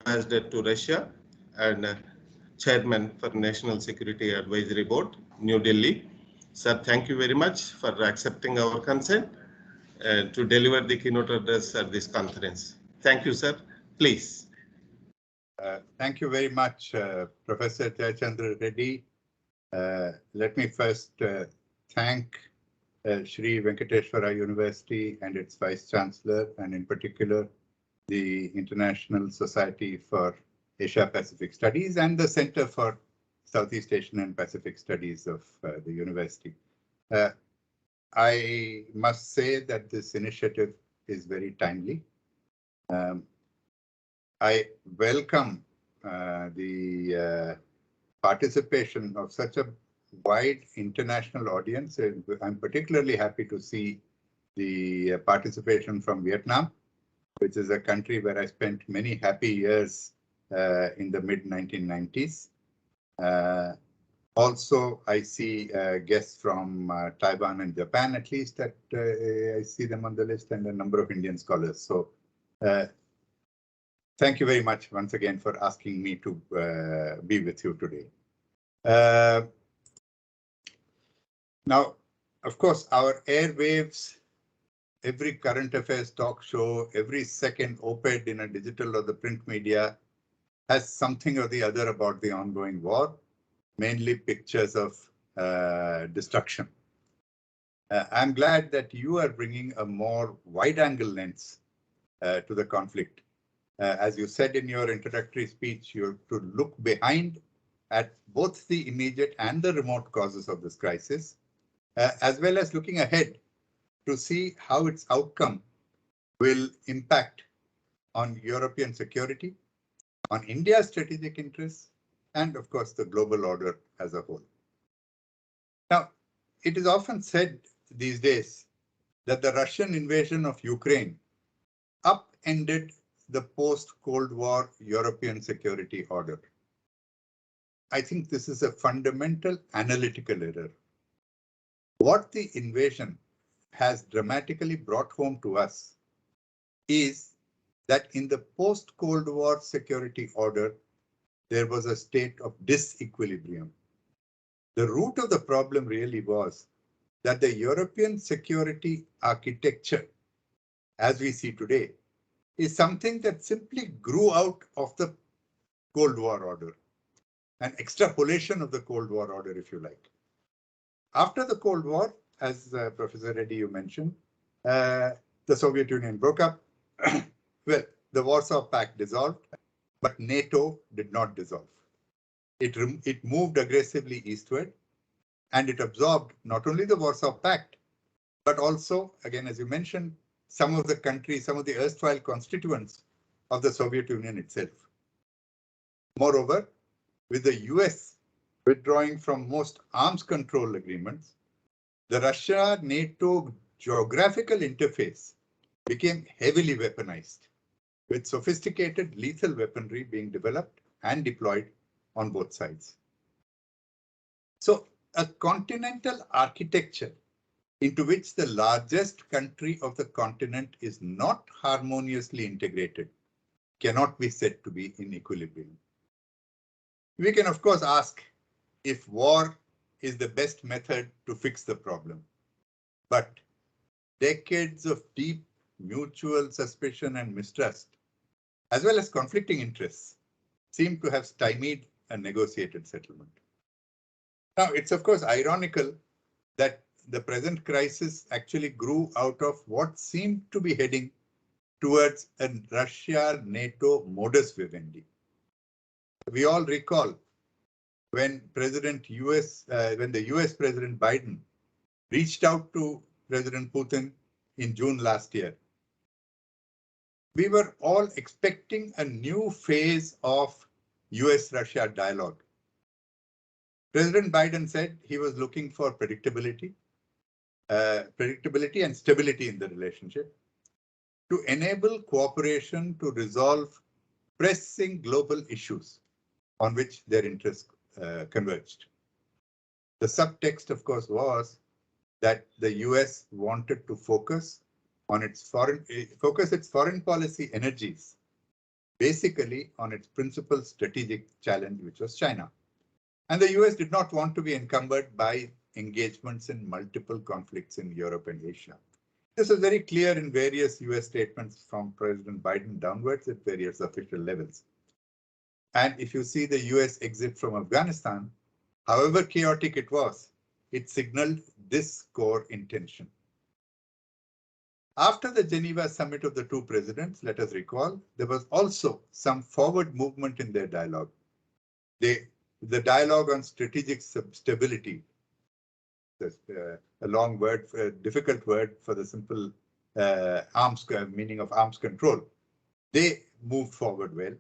Ambassador to Russia and Chairman for National Security Advisory Board, New Delhi. Sir, thank you very much for accepting our consent to deliver the keynote address at this conference. Thank you, sir. Please. Thank you very much, Professor Jayachandra Reddy. Let me first thank Shri Venkateswara University and its Vice Chancellor, and in particular, the International Society for Asia Pacific Studies and the Center for Southeast Asian and Pacific Studies of the university. I must say that this initiative is very timely. I welcome the participation of such a wide international audience. I'm particularly happy to see the participation from Vietnam, which is a country where I spent many happy years in the mid-1990s. Also, I see guests from Taiwan and Japan, at least that I see them on the list, and a number of Indian scholars. So thank you very much once again for asking me to be with you today. Now, of course, our airwaves, every current affairs talk show, every second op-ed in a digital or the print media has something or the other about the ongoing war, mainly pictures of destruction. I'm glad that you are bringing a more wide-angle lens to the conflict. As you said in your introductory speech, you're to look behind at both the immediate and the remote causes of this crisis, as well as looking ahead to see how its outcome will impact on European security, on India's strategic interests, and of course, the global order as a whole. Now, it is often said these days that the Russian invasion of Ukraine upended the post-Cold War European security order. I think this is a fundamental analytical error. What the invasion has dramatically brought home to us is that in the post-Cold War security order, there was a state of disequilibrium. The root of the problem really was that the European security architecture, as we see today, is something that simply grew out of the Cold War order, an extrapolation of the Cold War order, if you like. After the Cold War, as Professor Reddy, you mentioned, the Soviet Union broke up. Well, the Warsaw Pact dissolved, but NATO did not dissolve. It moved aggressively eastward, and it absorbed not only the Warsaw Pact, but also, again, as you mentioned, some of the countries, some of the erstwhile constituents of the Soviet Union itself. Moreover, with the US withdrawing from most arms control agreements, the Russia-NATO geographical interface became heavily weaponized, with sophisticated lethal weaponry being developed and deployed on both sides. So a continental architecture into which the largest country of the continent is not harmoniously integrated cannot be said to be in equilibrium. We can, of course, ask if war is the best method to fix the problem, but decades of deep mutual suspicion and mistrust, as well as conflicting interests, seem to have stymied a negotiated settlement. Now, it's of course ironical that the present crisis actually grew out of what seemed to be heading towards a Russia-NATO modus vivendi. We all recall when the US President Biden reached out to President Putin in June last year. We were all expecting a new phase of US-Russia dialogue. President Biden said he was looking for predictability and stability in the relationship to enable cooperation to resolve pressing global issues on which their interests converged. The subtext, of course, was that the US wanted to focus its foreign policy energies basically on its principal strategic challenge, which was China. And the US did not want to be encumbered by engagements in multiple conflicts in Europe and Asia. This was very clear in various US statements from President Biden downwards at various official levels. And if you see the US exit from Afghanistan, however chaotic it was, it signaled this core intention. After the Geneva summit of the two presidents, let us recall, there was also some forward movement in their dialogue. The dialogue on strategic stability, a long word, a difficult word for the simple meaning of arms control, they moved forward well.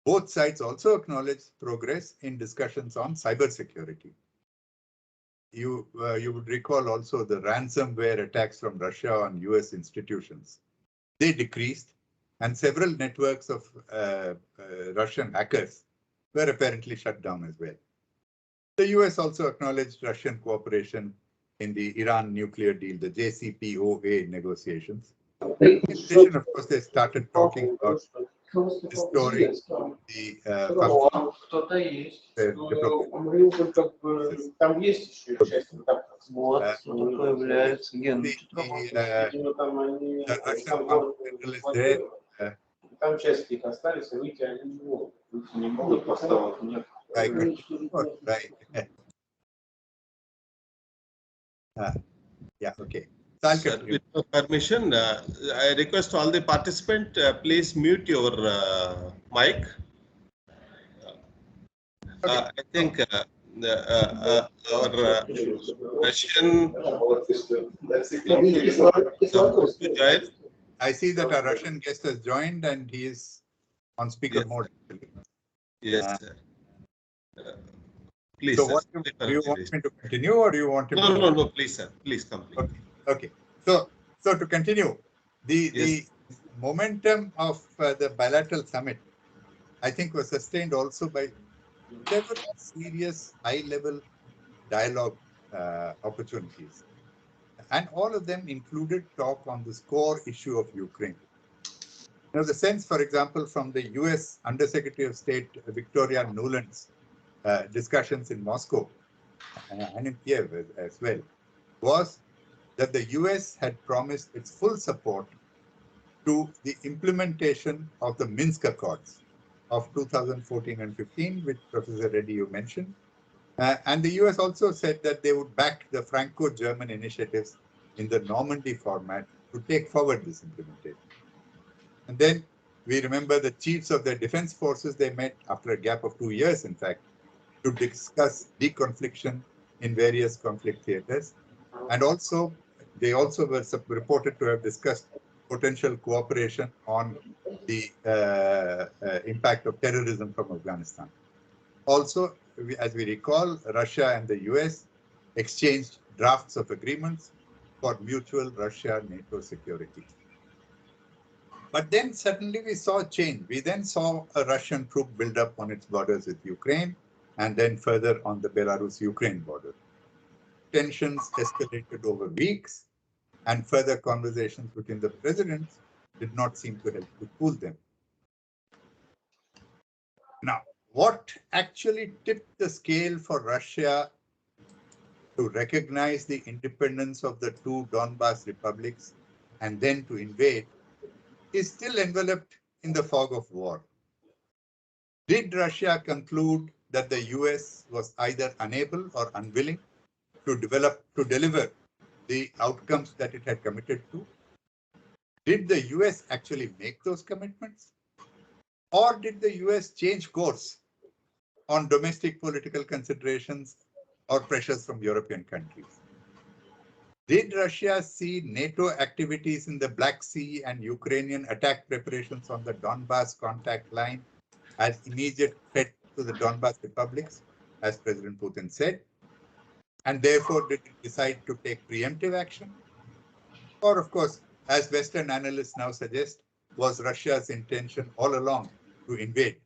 Both sides also acknowledged progress in discussions on cybersecurity. You would recall also the ransomware attacks from Russia on US institutions. They decreased, and several networks of Russian hackers were apparently shut down as well. The US also acknowledged Russian cooperation in the Iran nuclear deal, the JCPOA negotiations. In addition, of course, they started talking about restoring the the Russian counter is there. Там частики остались, а выйти они не могут. Не могут поставить. Нет. Right. Yeah, okay. So Sir, with your permission, I request all the participants, please mute your mic. I think our Russian I see that our Russian guest has joined and he is on speaker mode. Yes, sir. Please, so sir. What do you want me to continue, or do you want to? No, please, sir. Please complete. Okay. So to continue, the momentum of the bilateral summit, I think, was sustained also by several serious high-level dialogue opportunities. And all of them included talk on this core issue of Ukraine. Now, the sense, for example, from the US Undersecretary of State Victoria Nuland's discussions in Moscow and in Kiev as well, was that the US had promised its full support to the implementation of the Minsk Accords of 2014 and 15, which Professor Reddy you mentioned. And the US also said that they would back the Franco-German initiatives in the Normandy format to take forward this implementation. And then we remember the chiefs of the defense forces, they met after a gap of 2 years, in fact, to discuss deconfliction in various conflict theaters. And also, they also were reported to have discussed potential cooperation on the impact of terrorism from Afghanistan. Also, as we recall, Russia and the US exchanged drafts of agreements for mutual Russia-NATO security. But then suddenly we saw a change. We then saw a Russian troop buildup on its borders with Ukraine, and then further on the Belarus-Ukraine border. Tensions escalated over weeks, and further conversations between the presidents did not seem to help to cool them. Now, what actually tipped the scale for Russia to recognize the independence of the two Donbas republics and then to invade is still enveloped in the fog of war. Did Russia conclude that the US was either unable or unwilling to deliver the outcomes that it had committed to? Did the US actually make those commitments? Or did the US change course on domestic political considerations or pressures from European countries? Did Russia see NATO activities in the Black Sea and Ukrainian attack preparations on the Donbas contact line as immediate threat to the Donbas republics, as President Putin said? And therefore, did it decide to take preemptive action? Or, of course, as Western analysts now suggest, was Russia's intention all along to invade,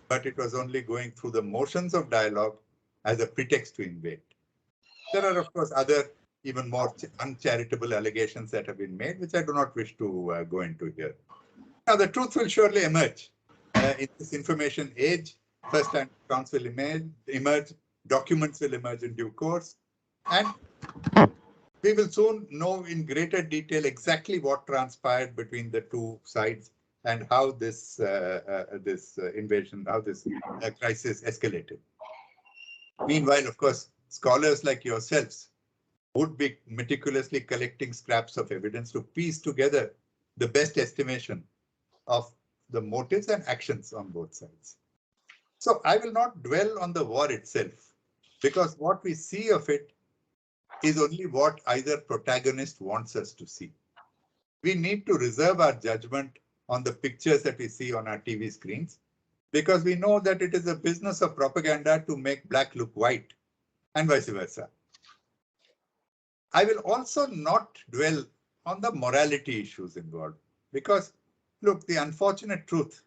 but it was only going through the motions of dialogue as a pretext to invade? There are, of course, other even more uncharitable allegations that have been made, which I do not wish to go into here. Now, the truth will surely emerge. In this information age, first-hand accounts will emerge, documents will emerge in due course, and we will soon know in greater detail exactly what transpired between the two sides and how this invasion, how this crisis escalated. Meanwhile, of course, scholars like yourselves would be meticulously collecting scraps of evidence to piece together the best estimation of the motives and actions on both sides. So I will not dwell on the war itself, because what we see of it is only what either protagonist wants us to see. We need to reserve our judgment on the pictures that we see on our TV screens, because we know that it is a business of propaganda to make black look white and vice versa. I will also not dwell on the morality issues involved, because look, the unfortunate truth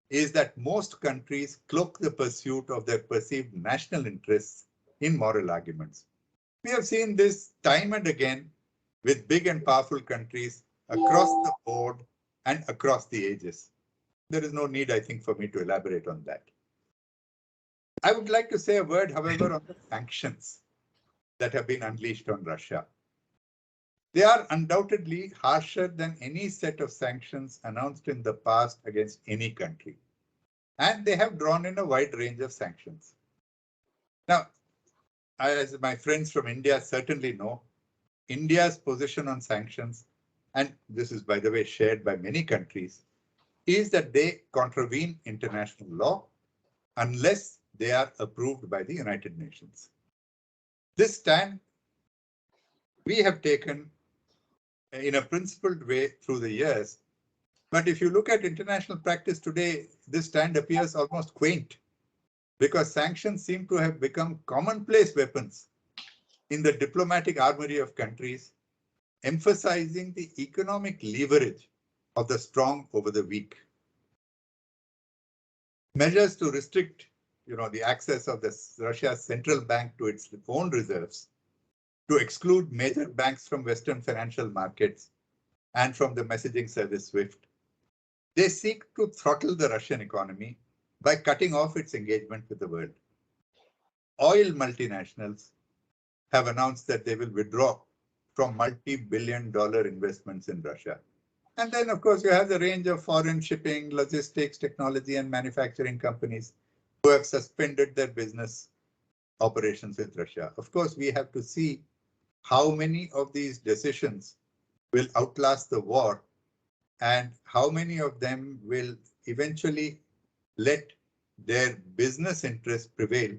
is that most countries cloak the pursuit of their perceived national interests in moral arguments. We have seen this time and again with big and powerful countries across the board and across the ages. There is no need, I think, for me to elaborate on that. I would like to say a word, however, on the sanctions that have been unleashed on Russia. They are undoubtedly harsher than any set of sanctions announced in the past against any country. And they have drawn in a wide range of sanctions. Now, as my friends from India certainly know, India's position on sanctions, and this is, by the way, shared by many countries, is that they contravene international law unless they are approved by the United Nations. This stand we have taken in a principled way through the years. But if you look at international practice today, this stand appears almost quaint, because sanctions seem to have become commonplace weapons in the diplomatic armory of countries, emphasizing the economic leverage of the strong over the weak. Measures to restrict, the access of Russia's central bank to its own reserves, to exclude major banks from Western financial markets and from the messaging service SWIFT. They seek to throttle the Russian economy by cutting off its engagement with the world. Oil multinationals have announced that they will withdraw from multi-billion-dollar investments in Russia. And then, of course, you have the range of foreign shipping, logistics, technology, and manufacturing companies who have suspended their business operations with Russia. Of course, we have to see how many of these decisions will outlast the war and how many of them will eventually let their business interests prevail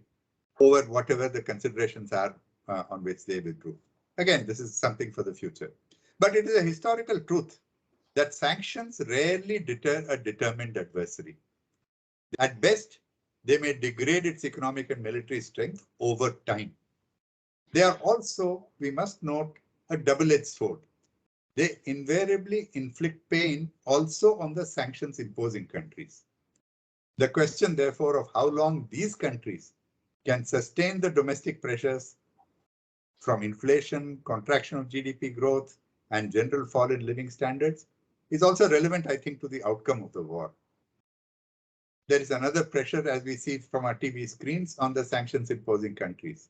over whatever the considerations are on which they withdrew. Again, this is something for the future. But it is a historical truth that sanctions rarely deter a determined adversary. At best, they may degrade its economic and military strength over time. They are also, we must note, a double-edged sword. They invariably inflict pain also on the sanctions imposing countries. The question, therefore, of how long these countries can sustain the domestic pressures from inflation, contraction of GDP growth, and general fall in living standards is also relevant, I think, to the outcome of the war. There is another pressure, as we see from our TV screens, on the sanctions imposing countries,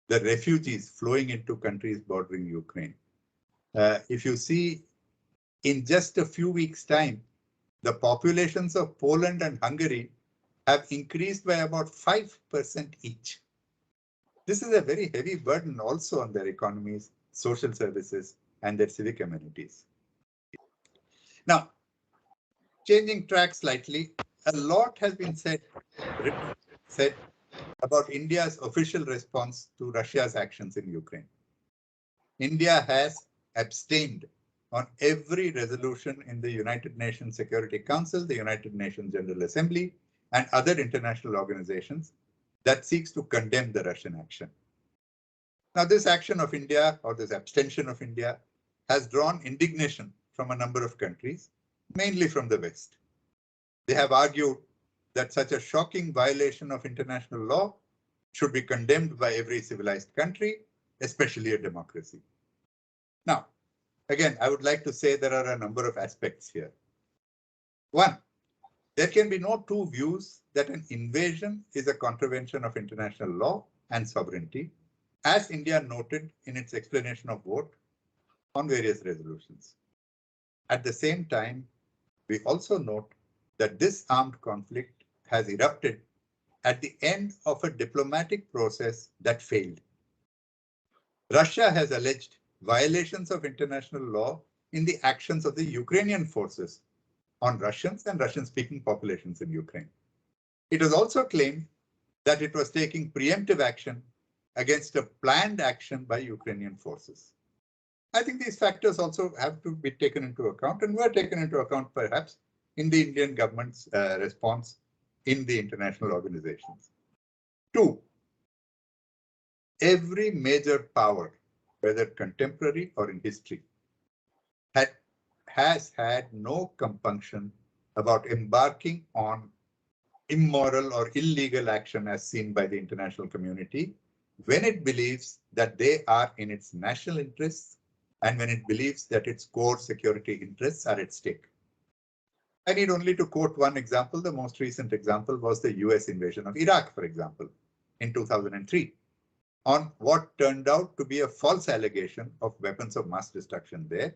the refugees flowing into countries bordering Ukraine. If you see, in just a few weeks' time, the populations of Poland and Hungary have increased by about 5% each. This is a very heavy burden also on their economies, social services, and their civic amenities. Now, changing track slightly, a lot has been said about India's official response to Russia's actions in Ukraine. India has abstained on every resolution in the United Nations Security Council, the United Nations General Assembly, and other international organizations that seeks to condemn the Russian action. Now, this action of India, or this abstention of India, has drawn indignation from a number of countries, mainly from the West. They have argued that such a shocking violation of international law should be condemned by every civilized country, especially a democracy. Now, again, I would like to say there are a number of aspects here. One, There can be no two views that an invasion is a contravention of international law and sovereignty, as India noted in its explanation of vote on various resolutions. At the same time, we also note that this armed conflict has erupted at the end of a diplomatic process that failed. Russia has alleged violations of international law in the actions of the Ukrainian forces on Russians and Russian-speaking populations in Ukraine. It has also claimed that it was taking preemptive action against a planned action by Ukrainian forces. I think these factors also have to be taken into account and were taken into account perhaps in the Indian government's response in the international organizations. 2, every major power, whether contemporary or in history, has had no compunction about embarking on immoral or illegal action as seen by the international community when it believes that they are in its national interests and when it believes that its core security interests are at stake. I need only to quote one example. The most recent example was the US invasion of Iraq, for example, in 2003, on what turned out to be a false allegation of weapons of mass destruction there,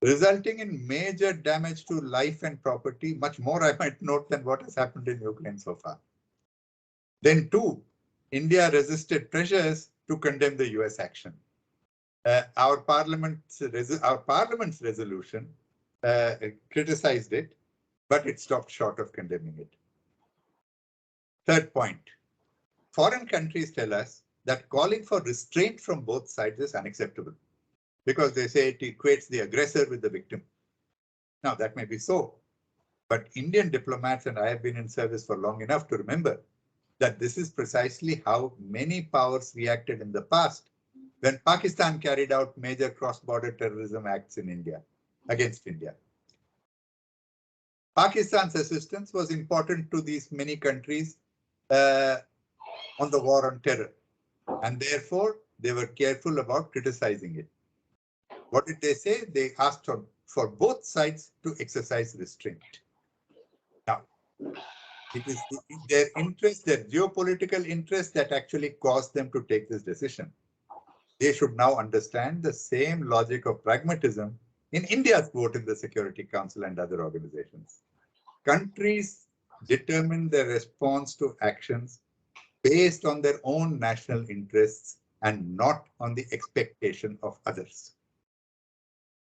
resulting in major damage to life and property, much more, I might note, than what has happened in Ukraine so far. Then 2, India resisted pressures to condemn the US action. Our parliament's resolution criticized it, but it stopped short of condemning it. Third point, foreign countries tell us that calling for restraint from both sides is unacceptable because they say it equates the aggressor with the victim. Now, that may be so, but Indian diplomats, and I have been in service for long enough to remember that this is precisely how many powers reacted in the past when Pakistan carried out major cross-border terrorism acts in India, against India. Pakistan's assistance was important to these many countries on the war on terror, and therefore they were careful about criticizing it. What did they say? They asked for both sides to exercise restraint. Now, it is their interest, their geopolitical interest, that actually caused them to take this decision. They should now understand the same logic of pragmatism in India's vote in the Security Council and other organizations. Countries determine their response to actions based on their own national interests and not on the expectation of others.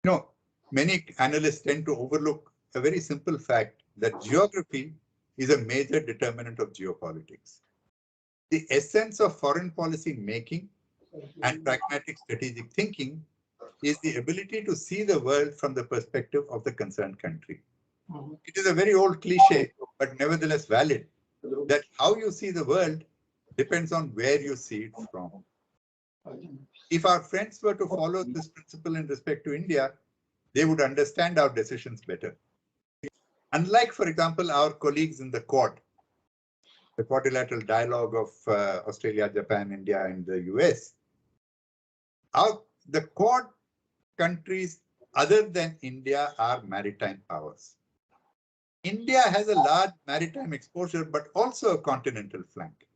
You know, many analysts tend to overlook a very simple fact that geography is a major determinant of geopolitics. The essence of foreign policy making and pragmatic strategic thinking is the ability to see the world from the perspective of the concerned country. It is a very old cliche, but nevertheless valid, that how you see the world depends on where you see it from. If our friends were to follow this principle in respect to India, they would understand our decisions better. Unlike, for example, our colleagues in the Quad, the quadrilateral dialogue of Australia, Japan, India, and the US, the Quad countries other than India are maritime powers. India has a large maritime exposure, but also a continental flank.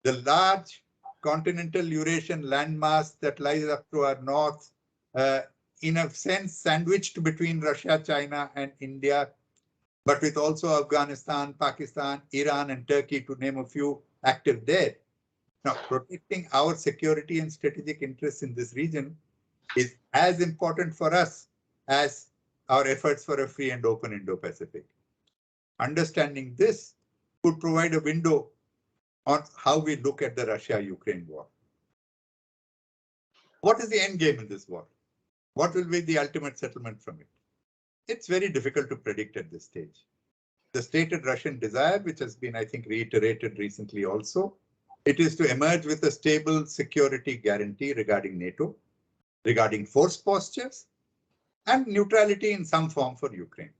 The large continental Eurasian landmass that lies up to our north, in a sense sandwiched between Russia, China, and India, but with also Afghanistan, Pakistan, Iran, and Turkey, to name a few, active there. Now, protecting our security and strategic interests in this region is as important for us as our efforts for a free and open Indo-Pacific. Understanding this could provide a window on how we look at the Russia-Ukraine war. What is the end game in this war? What will be the ultimate settlement from it? It's very difficult to predict at this stage. The stated Russian desire, which has been, I think, reiterated recently also, it is to emerge with a stable security guarantee regarding NATO, regarding force postures, and neutrality in some form for Ukraine.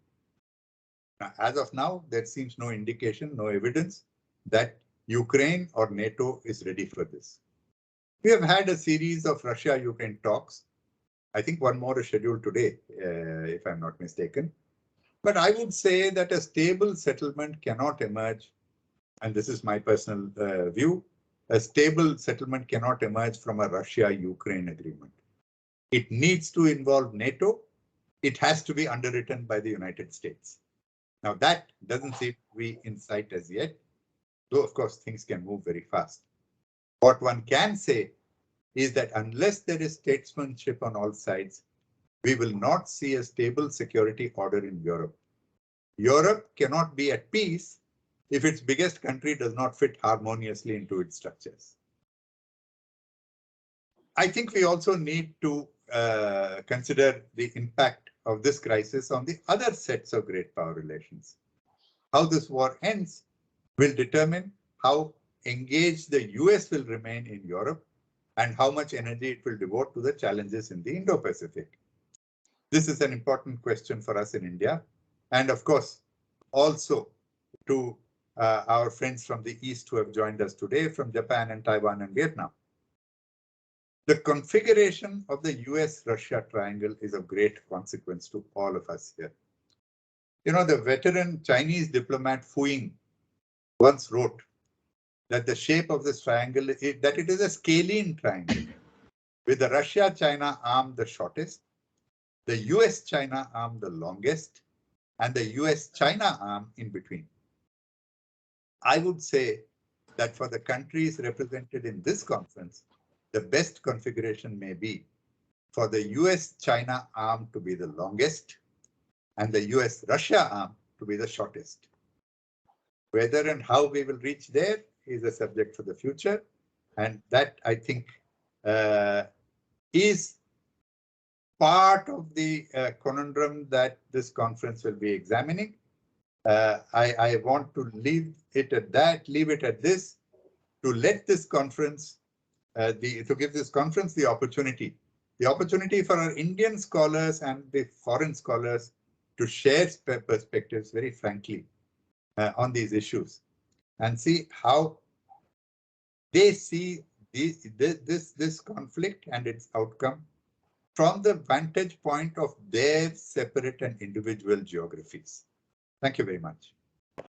Now, as of now, there seems no indication, no evidence that Ukraine or NATO is ready for this. We have had a series of Russia-Ukraine talks. I think one more is scheduled today, if I'm not mistaken. But I would say that a stable settlement cannot emerge, and this is my personal view, a stable settlement cannot emerge from a Russia-Ukraine agreement. It needs to involve NATO. It has to be underwritten by the United States. Now that doesn't seem to be in sight as yet, though of course things can move very fast. What one can say is that unless there is statesmanship on all sides, we will not see a stable security order in Europe. Europe cannot be at peace if its biggest country does not fit harmoniously into its structures. I think we also need to consider the impact of this crisis on the other sets of great power relations. How this war ends will determine how engaged the US will remain in Europe and how much energy it will devote to the challenges in the Indo-Pacific. This is an important question for us in India, and of course, also to our friends from the East who have joined us today from Japan and Taiwan and Vietnam. The configuration of the US-Russia triangle is of great consequence to all of us here. You know, the veteran Chinese diplomat Fu Ying once wrote that the shape of this triangle is that it is a scalene triangle, with the Russia-China arm the shortest, the US-China arm the longest, and the US-China arm in between. I would say that for the countries represented in this conference, the best configuration may be for the US-China arm to be the longest and the US-Russia arm to be the shortest. Whether and how we will reach there is a subject for the future, and that I think is part of the conundrum that this conference will be examining. I want to leave it at that, leave it at this, to let this conference, to give this conference the opportunity for our Indian scholars and the foreign scholars to share perspectives very frankly on these issues and see how they see this conflict and its outcome from the vantage point of their separate and individual geographies. Thank you very much.